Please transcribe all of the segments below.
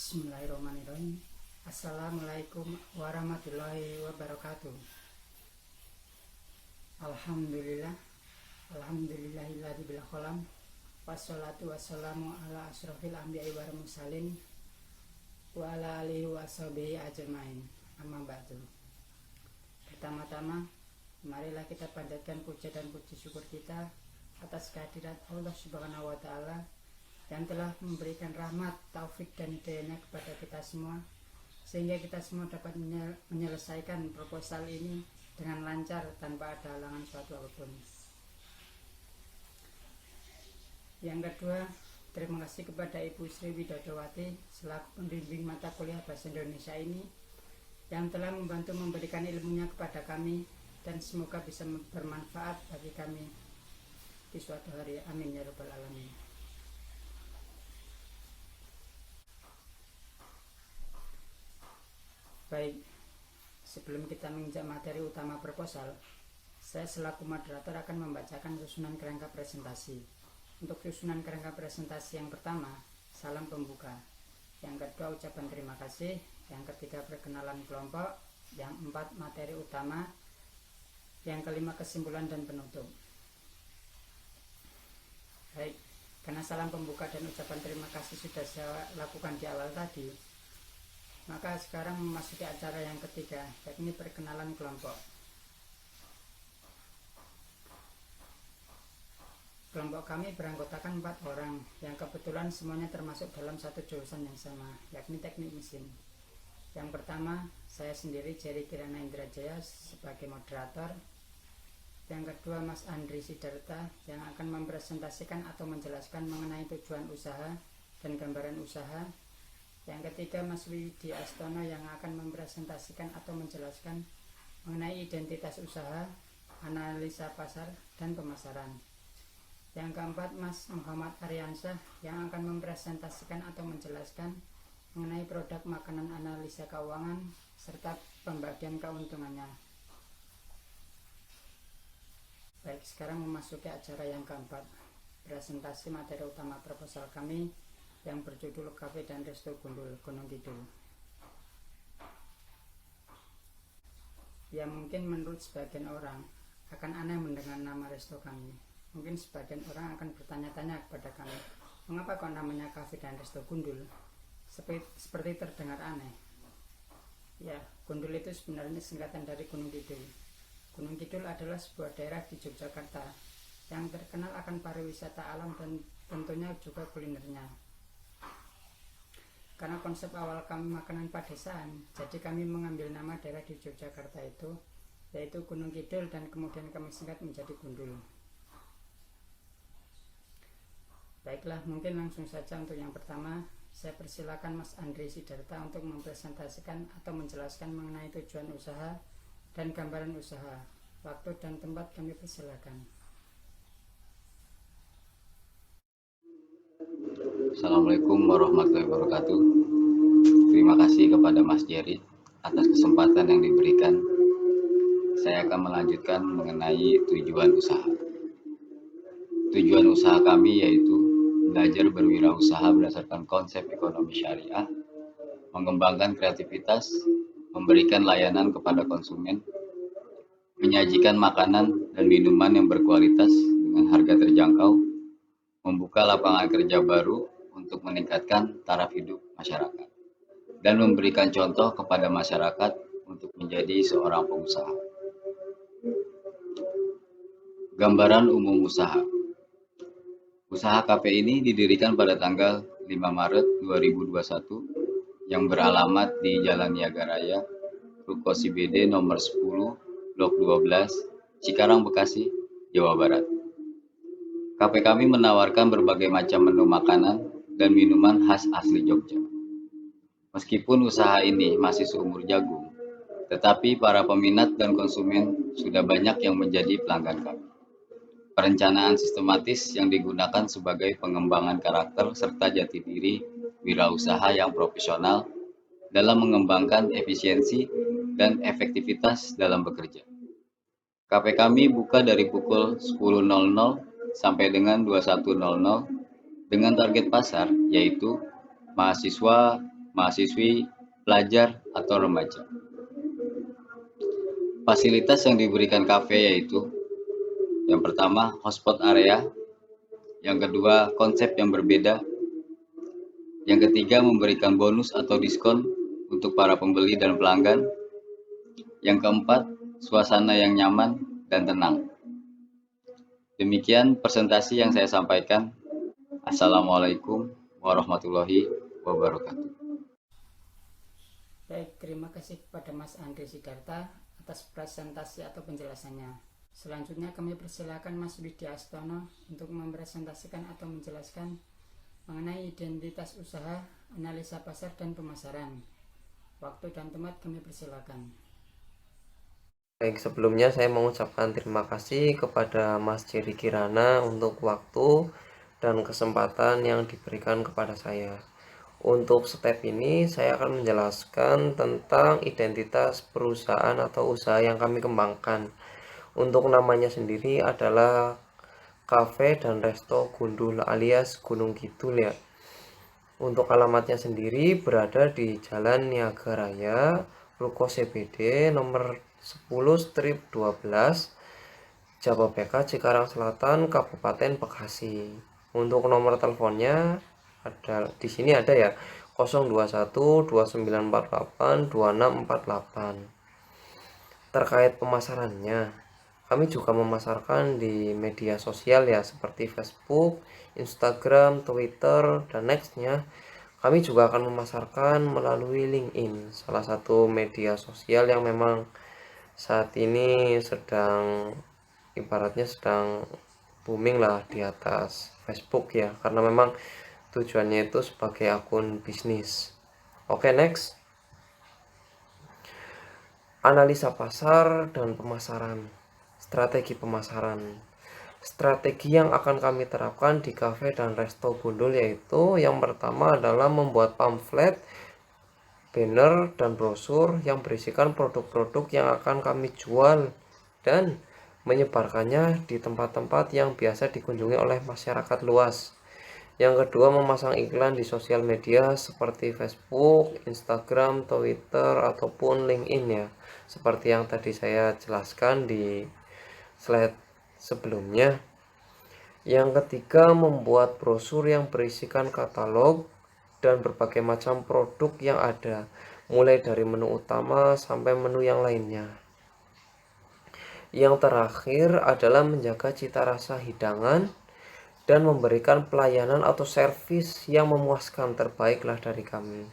Bismillahirrahmanirrahim. Assalamualaikum warahmatullahi wabarakatuh. Alhamdulillah. Alhamdulillahilladzi bil qalam. Wassalatu wassalamu ala asyrofil anbiya'i wal mursalin wa ala alihi wa sahbihi ajmain. Amma ba'du. Pertama-tama, marilah kita panjatkan puja dan puji syukur kita atas kehadirat Allah Subhanahu wa taala yang telah memberikan rahmat, taufik dan hidayahnya kepada kita semua, sehingga kita semua dapat menyelesaikan proposal ini dengan lancar tanpa ada halangan suatu apapun. Yang kedua, terima kasih kepada Ibu Sri Widodowati selaku pembimbing mata kuliah Bahasa Indonesia ini yang telah membantu memberikan ilmunya kepada kami, dan semoga bisa bermanfaat bagi kami di suatu hari. Amin ya rabbal alamin. Baik, sebelum kita menginjak materi utama proposal, saya selaku moderator akan membacakan susunan kerangka presentasi. Untuk susunan kerangka presentasi yang pertama, salam pembuka. Yang kedua, ucapan terima kasih. Yang ketiga, perkenalan kelompok. Yang empat, materi utama. Yang kelima, kesimpulan dan penutup. Baik, karena salam pembuka dan ucapan terima kasih sudah saya lakukan di awal tadi, maka sekarang memasuki acara yang ketiga, yakni perkenalan kelompok. Kelompok kami beranggotakan 4 orang, yang kebetulan semuanya termasuk dalam satu jurusan yang sama, yakni teknik mesin. Yang pertama, saya sendiri, Jerry Kirana Indrajaya, sebagai moderator. Yang kedua, Mas Andri Sidarta, yang akan mempresentasikan atau menjelaskan mengenai tujuan usaha dan gambaran usaha. Yang ketiga, Mas Widi Astono, yang akan mempresentasikan atau menjelaskan mengenai identitas usaha, analisa pasar, dan pemasaran. Yang keempat, Mas Muhammad Aryansyah, yang akan mempresentasikan atau menjelaskan mengenai produk makanan, analisa keuangan, serta pembagian keuntungannya. Baik, sekarang memasuki acara yang keempat, presentasi materi utama proposal kami yang berjudul Cafe dan Resto Gundul, Gunung Kidul. Ya, mungkin menurut sebagian orang akan aneh mendengar nama resto kami. Mungkin sebagian orang akan bertanya-tanya kepada kami, mengapa kok namanya Cafe dan Resto Gundul? Seperti terdengar aneh. Ya, Gundul itu sebenarnya singkatan dari Gunung Kidul. Gunung Kidul adalah sebuah daerah di Yogyakarta yang terkenal akan pariwisata alam dan tentunya juga kulinernya. Karena konsep awal kami makanan padesaan, jadi kami mengambil nama daerah di Yogyakarta itu, yaitu Gunung Kidul, dan kemudian kami singkat menjadi Gundul. Baiklah, mungkin langsung saja untuk yang pertama, saya persilakan Mas Andri Sidarta untuk mempresentasikan atau menjelaskan mengenai tujuan usaha dan gambaran usaha. Waktu dan tempat kami persilakan. Assalamualaikum warahmatullahi wabarakatuh. Terima kasih kepada Mas Jerry atas kesempatan yang diberikan. Saya akan melanjutkan mengenai tujuan usaha. Tujuan usaha kami yaitu belajar berwirausaha berdasarkan konsep ekonomi syariah, mengembangkan kreativitas, memberikan layanan kepada konsumen, menyajikan makanan dan minuman yang berkualitas dengan harga terjangkau, membuka lapangan kerja baru untuk meningkatkan taraf hidup masyarakat, dan memberikan contoh kepada masyarakat untuk menjadi seorang pengusaha. Gambaran umum usaha. Usaha kafe ini didirikan pada tanggal 5 Maret 2021 yang beralamat di Jalan Niaga Raya, Ruko CBD nomor 10, Blok 12, Cikarang, Bekasi, Jawa Barat. Kafe kami menawarkan berbagai macam menu makanan dan minuman khas asli Jogja. Meskipun usaha ini masih seumur jagung, tetapi para peminat dan konsumen sudah banyak yang menjadi pelanggan kami. Perencanaan sistematis yang digunakan sebagai pengembangan karakter serta jati diri wirausaha yang profesional dalam mengembangkan efisiensi dan efektivitas dalam bekerja. Kafe kami buka dari pukul 10.00 sampai dengan 21.00 dengan target pasar yaitu mahasiswa, mahasiswi, pelajar, atau remaja. Fasilitas yang diberikan kafe yaitu yang pertama hotspot area, yang kedua konsep yang berbeda, yang ketiga memberikan bonus atau diskon untuk para pembeli dan pelanggan, yang keempat suasana yang nyaman dan tenang. Demikian presentasi yang saya sampaikan. Assalamualaikum warahmatullahi wabarakatuh. Baik, terima kasih kepada Mas Andri Sidarta atas presentasi atau penjelasannya. Selanjutnya kami persilakan Mas Widya Astono untuk mempresentasikan atau menjelaskan mengenai identitas usaha, analisa pasar, dan pemasaran. Waktu dan tempat kami persilakan. Baik, sebelumnya saya mengucapkan terima kasih kepada Mas Jerry Kirana untuk waktu dan kesempatan yang diberikan kepada saya. Untuk step ini saya akan menjelaskan tentang identitas perusahaan atau usaha yang kami kembangkan. Untuk namanya sendiri adalah Cafe dan Resto Gundul alias Gunung Kidul ya. Untuk alamatnya sendiri berada di Jalan Niaga Raya, Ruko CBD nomor 10/12, Jababeka, Cikarang Selatan, Kabupaten Bekasi. Untuk nomor teleponnya ada di sini ada ya 021 2948 2648. Terkait pemasarannya, kami juga memasarkan di media sosial ya seperti Facebook, Instagram, Twitter, dan nextnya kami juga akan memasarkan melalui LinkedIn, salah satu media sosial yang memang saat ini ibaratnya sedang booming lah di atas Facebook ya, karena memang tujuannya itu sebagai akun bisnis. Oke, next. Analisa pasar dan pemasaran. Strategi pemasaran. Strategi yang akan kami terapkan di Cafe dan Resto Gundul yaitu yang pertama adalah membuat pamflet, banner, dan brosur yang berisikan produk-produk yang akan kami jual dan menyebarkannya di tempat-tempat yang biasa dikunjungi oleh masyarakat luas. Yang kedua, memasang iklan di sosial media seperti Facebook, Instagram, Twitter, ataupun LinkedIn ya. Seperti yang tadi saya jelaskan di slide sebelumnya. Yang ketiga, membuat brosur yang berisikan katalog dan berbagai macam produk yang ada, mulai dari menu utama sampai menu yang lainnya. Yang terakhir adalah menjaga cita rasa hidangan dan memberikan pelayanan atau servis yang memuaskan, terbaiklah dari kami.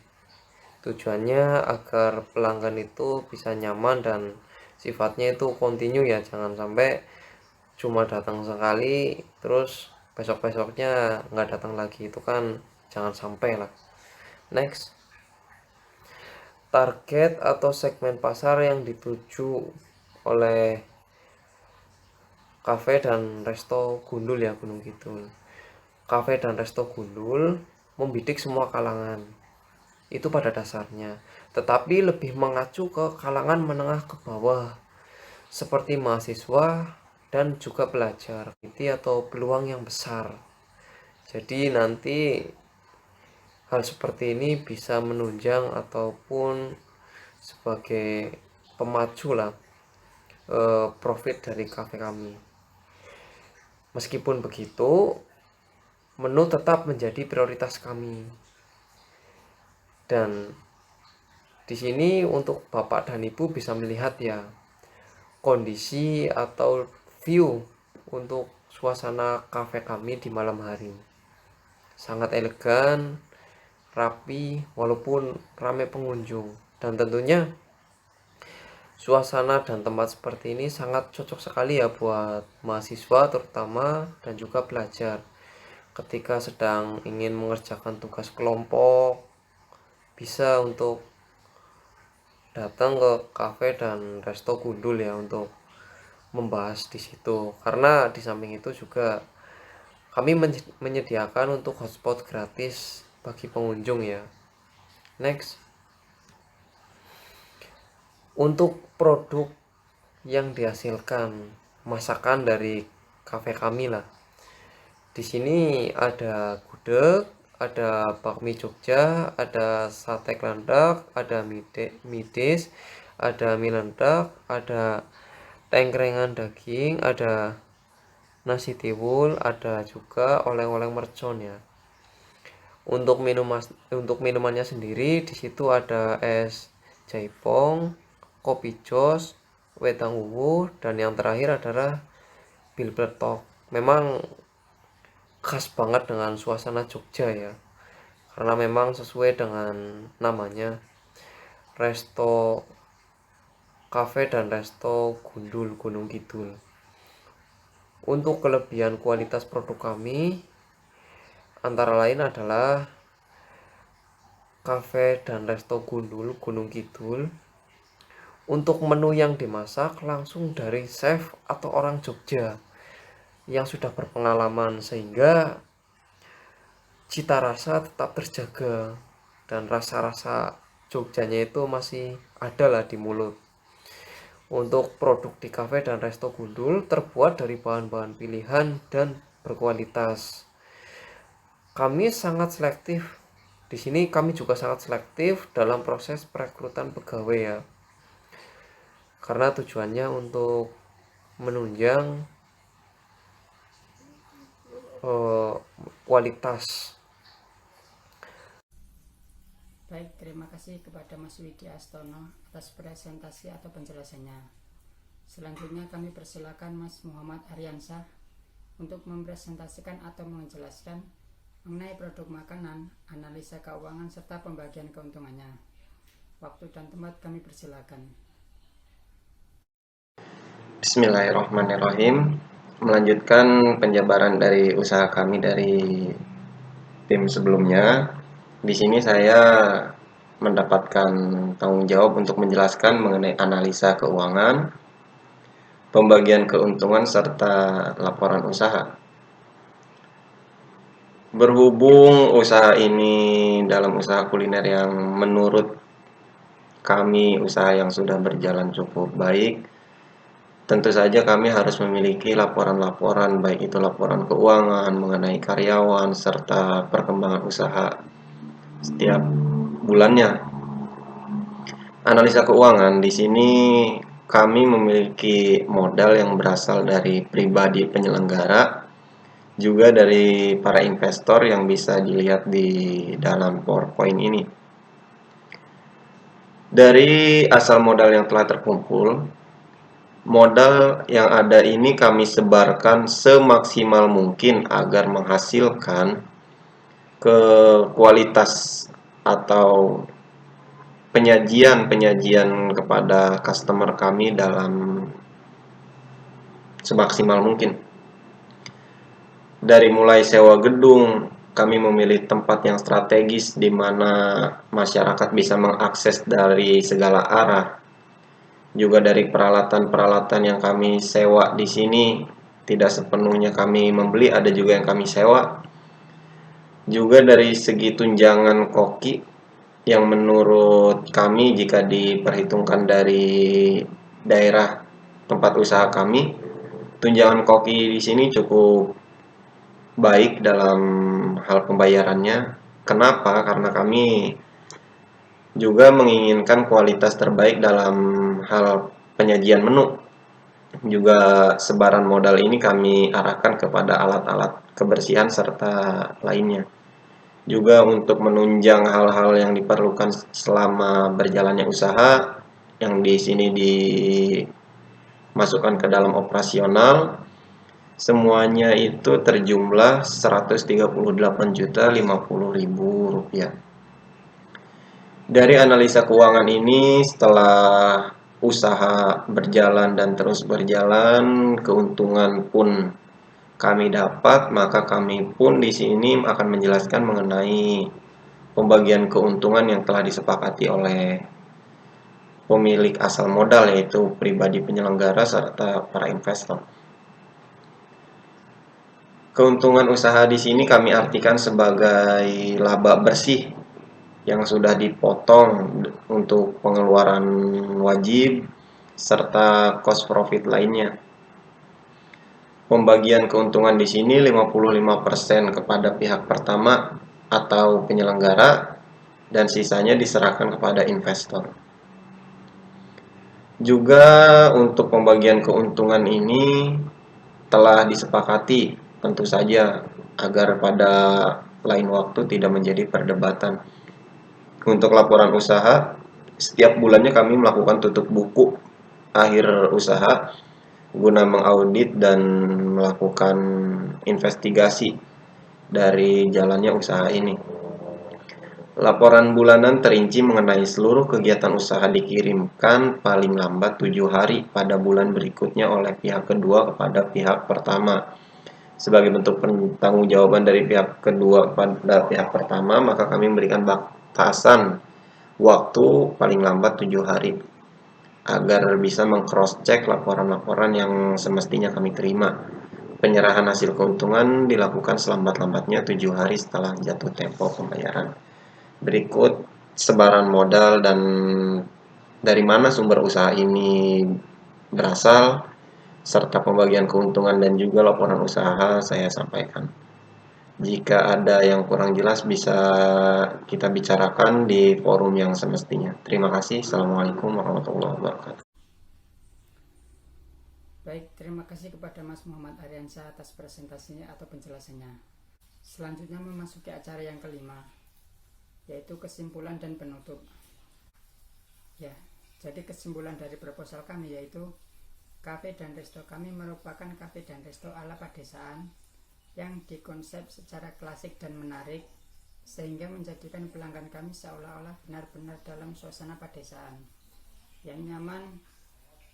Tujuannya agar pelanggan itu bisa nyaman dan sifatnya itu kontinu ya, jangan sampai cuma datang sekali terus besok-besoknya nggak datang lagi, itu kan jangan sampai lah. Next, target atau segmen pasar yang dituju oleh Cafe dan Resto Gundul ya, Gunung Kidul. Cafe dan Resto Gundul membidik semua kalangan, itu pada dasarnya, tetapi lebih mengacu ke kalangan menengah ke bawah seperti mahasiswa dan juga pelajar atau peluang yang besar. Jadi nanti hal seperti ini bisa menunjang ataupun sebagai pemacu lah profit dari kafe kami. Meskipun begitu, menu tetap menjadi prioritas kami. Dan di sini untuk Bapak dan Ibu bisa melihat ya kondisi atau view untuk suasana kafe kami di malam hari. Sangat elegan, rapi, walaupun ramai pengunjung. Dan tentunya suasana dan tempat seperti ini sangat cocok sekali ya buat mahasiswa terutama dan juga pelajar. Ketika sedang ingin mengerjakan tugas kelompok, bisa untuk datang ke Cafe dan Resto Gundul ya untuk membahas di situ. Karena di samping itu juga kami menyediakan untuk hotspot gratis bagi pengunjung ya. Next, untuk produk yang dihasilkan masakan dari kafe kami lah. Di sini ada gudeg, ada bakmi Jogja, ada sate kelandak, ada midis, ada mie ledak, ada tengkrengan daging, ada nasi tiwul, ada juga oleh-oleh mercon ya. Untuk minumannya sendiri di situ ada es jaipong, kopi jos, wedang wuwu, dan yang terakhir adalah bil peletok. Memang khas banget dengan suasana Jogja ya. Karena memang sesuai dengan namanya, Resto Cafe dan Resto Gundul Gunung Kidul. Untuk kelebihan kualitas produk kami antara lain adalah Cafe dan Resto Gundul Gunung Kidul. Untuk menu yang dimasak langsung dari chef atau orang Jogja yang sudah berpengalaman, sehingga cita rasa tetap terjaga dan rasa-rasa Jogjanya itu masih ada lah di mulut. Untuk produk di Cafe dan Resto Gundul terbuat dari bahan-bahan pilihan dan berkualitas. Kami sangat selektif. Di sini kami juga sangat selektif dalam proses perekrutan pegawai ya. Karena tujuannya untuk menunjang kualitas. Baik, terima kasih kepada Mas Widi Astono atas presentasi atau penjelasannya. Selanjutnya kami persilakan Mas Muhammad Aryansah untuk mempresentasikan atau menjelaskan mengenai produk makanan, analisa keuangan, serta pembagian keuntungannya. Waktu dan tempat kami persilakan. Bismillahirrahmanirrahim. Melanjutkan penjabaran dari usaha kami dari tim sebelumnya. Di sini saya mendapatkan tanggung jawab untuk menjelaskan mengenai analisa keuangan, pembagian keuntungan, serta laporan usaha. Berhubung usaha ini dalam usaha kuliner yang menurut kami usaha yang sudah berjalan cukup baik, tentu saja kami harus memiliki laporan-laporan, baik itu laporan keuangan mengenai karyawan serta perkembangan usaha setiap bulannya. Analisa keuangan di sini kami memiliki modal yang berasal dari pribadi penyelenggara, juga dari para investor yang bisa dilihat di dalam PowerPoint ini. Dari asal modal yang telah terkumpul, modal yang ada ini kami sebarkan semaksimal mungkin agar menghasilkan ke kualitas atau penyajian kepada customer kami dalam semaksimal mungkin. Dari mulai sewa gedung, kami memilih tempat yang strategis di mana masyarakat bisa mengakses dari segala arah. Juga dari peralatan-peralatan yang kami sewa di sini, tidak sepenuhnya kami membeli, ada juga yang kami sewa. Juga dari segi tunjangan koki, yang menurut kami jika diperhitungkan dari daerah tempat usaha kami, tunjangan koki di sini cukup baik dalam hal pembayarannya. Kenapa? Karena kami juga menginginkan kualitas terbaik dalam hal penyajian menu. Juga sebaran modal ini kami arahkan kepada alat-alat kebersihan serta lainnya. Juga untuk menunjang hal-hal yang diperlukan selama berjalannya usaha, yang di sini dimasukkan ke dalam operasional, semuanya itu terjumlah Rp138.050.000. Dari analisa keuangan ini, setelah usaha berjalan dan terus berjalan, keuntungan pun kami dapat, maka kami pun di sini akan menjelaskan mengenai pembagian keuntungan yang telah disepakati oleh pemilik asal modal, yaitu pribadi penyelenggara serta para investor. Keuntungan usaha di sini kami artikan sebagai laba bersih yang sudah dipotong untuk pengeluaran wajib serta cost profit lainnya. Pembagian keuntungan di sini 55% kepada pihak pertama atau penyelenggara, dan sisanya diserahkan kepada investor. Juga untuk pembagian keuntungan ini telah disepakati, tentu saja agar pada lain waktu tidak menjadi perdebatan. Untuk laporan usaha, setiap bulannya kami melakukan tutup buku akhir usaha guna mengaudit dan melakukan investigasi dari jalannya usaha ini. Laporan bulanan terinci mengenai seluruh kegiatan usaha dikirimkan paling lambat 7 hari pada bulan berikutnya oleh pihak kedua kepada pihak pertama. Sebagai bentuk pertanggungjawaban dari pihak kedua pada pihak pertama, maka kami memberikan batasan waktu paling lambat 7 hari agar bisa meng-cross-check laporan-laporan yang semestinya kami terima. Penyerahan hasil keuntungan dilakukan selambat-lambatnya 7 hari setelah jatuh tempo pembayaran. Berikut sebaran modal dan dari mana sumber usaha ini berasal, serta pembagian keuntungan dan juga laporan usaha saya sampaikan. Jika ada yang kurang jelas bisa kita bicarakan di forum yang semestinya. Terima kasih. Assalamualaikum warahmatullahi wabarakatuh. Baik, terima kasih kepada Mas Muhammad Aryansyah atas presentasinya atau penjelasannya. Selanjutnya memasuki acara yang kelima, yaitu kesimpulan dan penutup. Ya, jadi kesimpulan dari proposal kami yaitu kafe dan resto kami merupakan kafe dan resto ala pedesaan yang dikonsep secara klasik dan menarik sehingga menjadikan pelanggan kami seolah-olah benar-benar dalam suasana pedesaan yang nyaman,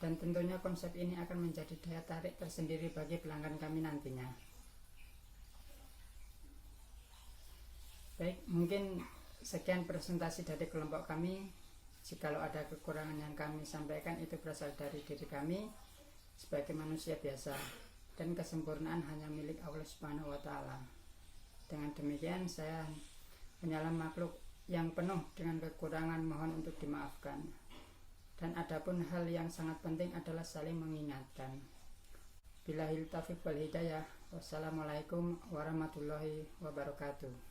dan tentunya konsep ini akan menjadi daya tarik tersendiri bagi pelanggan kami nantinya. Baik, mungkin sekian presentasi dari kelompok kami. Jikalau ada kekurangan yang kami sampaikan itu berasal dari diri kami sebagai manusia biasa, dan kesempurnaan hanya milik Allah Subhanahu wa Ta'ala. Dengan demikian saya hanyalah makhluk yang penuh dengan kekurangan, mohon untuk dimaafkan. Dan adapun hal yang sangat penting adalah saling mengingatkan. Billahil taufiq wal hidayah. Wassalamualaikum warahmatullahi wabarakatuh.